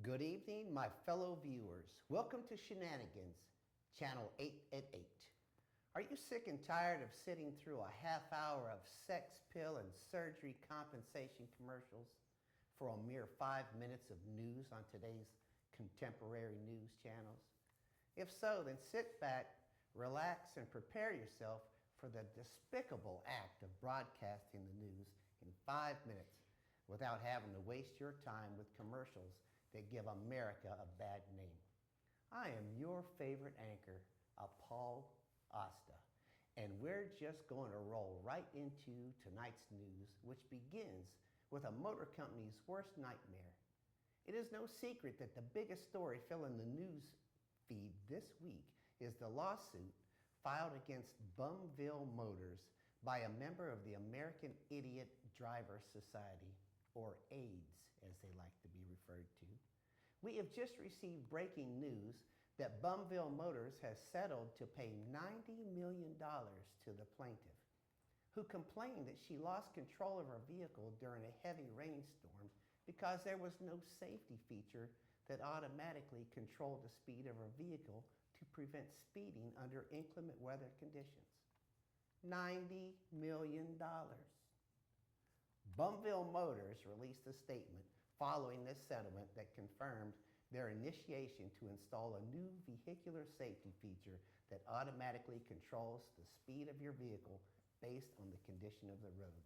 Good evening, my fellow viewers. Welcome to Shenaningans, channel 8 at 8. Are you sick and tired of sitting through a half hour of sex pill and surgery compensation commercials for a mere 5 minutes of news on today's contemporary news channels? If so, then sit back, relax, and prepare yourself for the despicable act of broadcasting the news in 5 minutes without having to waste your time with commercials that give America a bad name. I am your favorite anchor, Paul Asta, and we're just going to roll right into tonight's news, which begins with a motor company's worst nightmare. It is no secret that the biggest story filling the news feed this week is the lawsuit filed against Bumville Motors by a member of the American Idiot Driver Society, or AIDS, as they like to be referred to. We have just received breaking news that Bumville Motors has settled to pay $90 million to the plaintiff, who complained that she lost control of her vehicle during a heavy rainstorm because there was no safety feature that automatically controlled the speed of her vehicle to prevent speeding under inclement weather conditions. $90 million. Bumville Motors released a statement following this settlement that confirmed their initiation to install a new vehicular safety feature that automatically controls the speed of your vehicle based on the condition of the road.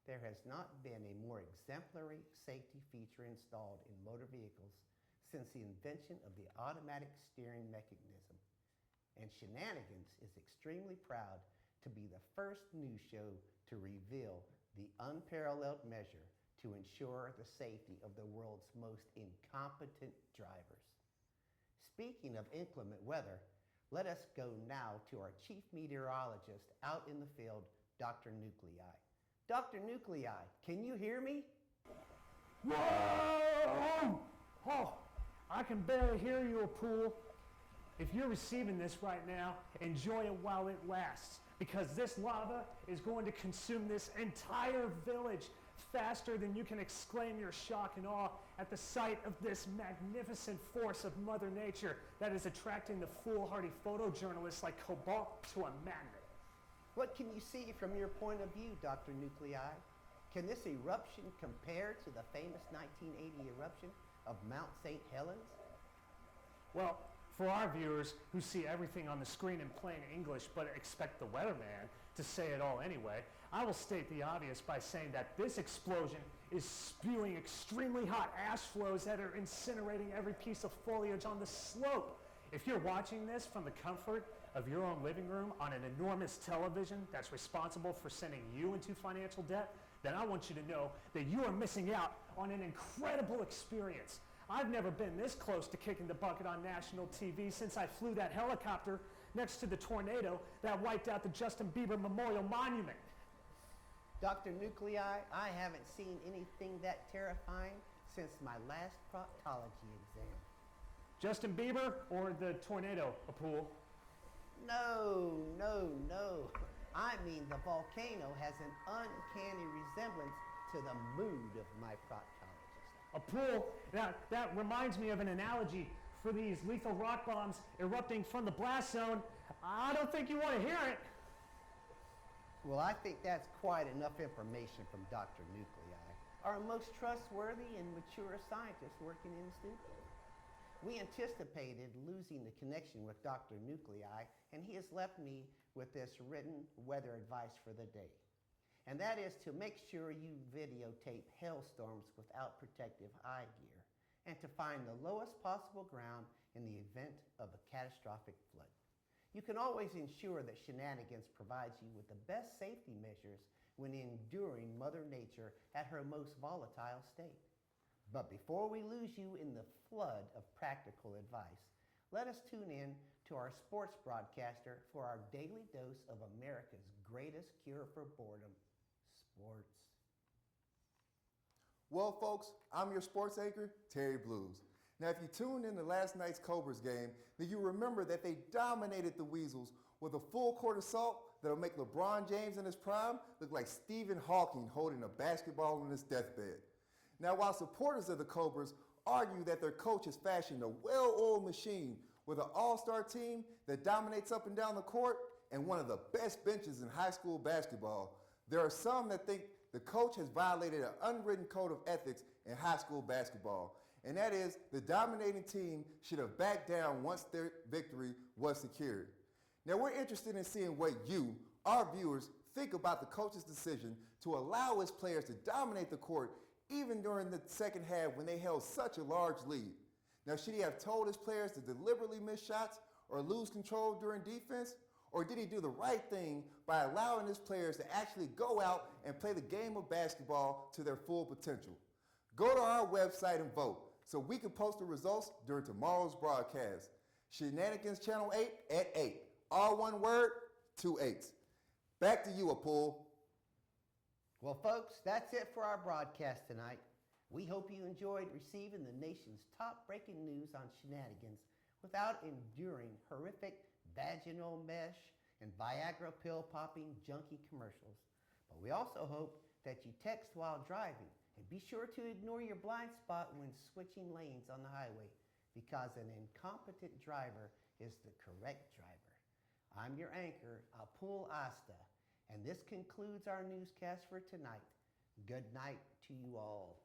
There has not been a more exemplary safety feature installed in motor vehicles since the invention of the automatic steering mechanism. And Shenanigans is extremely proud to be the first news show to reveal the unparalleled measure to ensure the safety of the world's most incompetent drivers. Speaking of inclement weather, let us go now to our chief meteorologist out in the field, Dr. Nuclei. Dr. Nuclei, can you hear me? Whoa! Oh, I can barely hear you, Pool. If you're receiving this right now, enjoy it while it lasts, because this lava is going to consume this entire village faster than you can exclaim your shock and awe at the sight of this magnificent force of Mother Nature that is attracting the foolhardy photojournalists like cobalt to a magnet. What can you see from your point of view, Dr. Nuclei? Can this eruption compare to the famous 1980 eruption of Mount St. Helens? Well, for our viewers who see everything on the screen in plain English but expect the weatherman to say it all anyway, I will state the obvious by saying that this explosion is spewing extremely hot ash flows that are incinerating every piece of foliage on the slope. If you're watching this from the comfort of your own living room on an enormous television that's responsible for sending you into financial debt, then I want you to know that you are missing out on an incredible experience. I've never been this close to kicking the bucket on national TV since I flew that helicopter next to the tornado that wiped out the Justin Bieber Memorial Monument. Dr. Nuclei, I haven't seen anything that terrifying since my last proctology exam. Justin Bieber or the tornado, Pool? No. I mean, the volcano has an uncanny resemblance to the mood of my proctologist. A pool, that reminds me of an analogy for these lethal rock bombs erupting from the blast zone. I don't think you want to hear it. Well, I think that's quite enough information from Dr. Nuclei, our most trustworthy and mature scientist working in the studio. We anticipated losing the connection with Dr. Nuclei, and he has left me with this written weather advice for the day. And that is to make sure you videotape hailstorms without protective eye gear, and to find the lowest possible ground in the event of a catastrophic flood. You can always ensure that Shenanigans provides you with the best safety measures when enduring Mother Nature at her most volatile state. But before we lose you in the flood of practical advice, let us tune in to our sports broadcaster for our daily dose of America's greatest cure for boredom, sports. Well, folks, I'm your sports anchor, Terry Blues. Now, if you tuned in to last night's Cobras game, then you remember that they dominated the Weasels with a full court assault that'll make LeBron James in his prime look like Stephen Hawking holding a basketball on his deathbed. Now, while supporters of the Cobras argue that their coach has fashioned a well-oiled machine with an all-star team that dominates up and down the court and one of the best benches in high school basketball. There are some that think the coach has violated an unwritten code of ethics in high school basketball, and that is the dominating team should have backed down once their victory was secured. Now we're interested in seeing what you, our viewers, think about the coach's decision to allow his players to dominate the court even during the second half when they held such a large lead. Now, should he have told his players to deliberately miss shots or lose control during defense? Or did he do the right thing by allowing his players to actually go out and play the game of basketball to their full potential? Go to our website and vote so we can post the results during tomorrow's broadcast. Shenanigans Channel 8 at 8. All one word, 2 8s. Back to you, Apul. Well, folks, that's it for our broadcast tonight. We hope you enjoyed receiving the nation's top breaking news on Shenanigans without enduring horrific vaginal mesh and Viagra pill-popping junkie commercials. But we also hope that you text while driving, and be sure to ignore your blind spot when switching lanes on the highway, because an incompetent driver is the correct driver. I'm your anchor, Apul Asta, and this concludes our newscast for tonight. Good night to you all.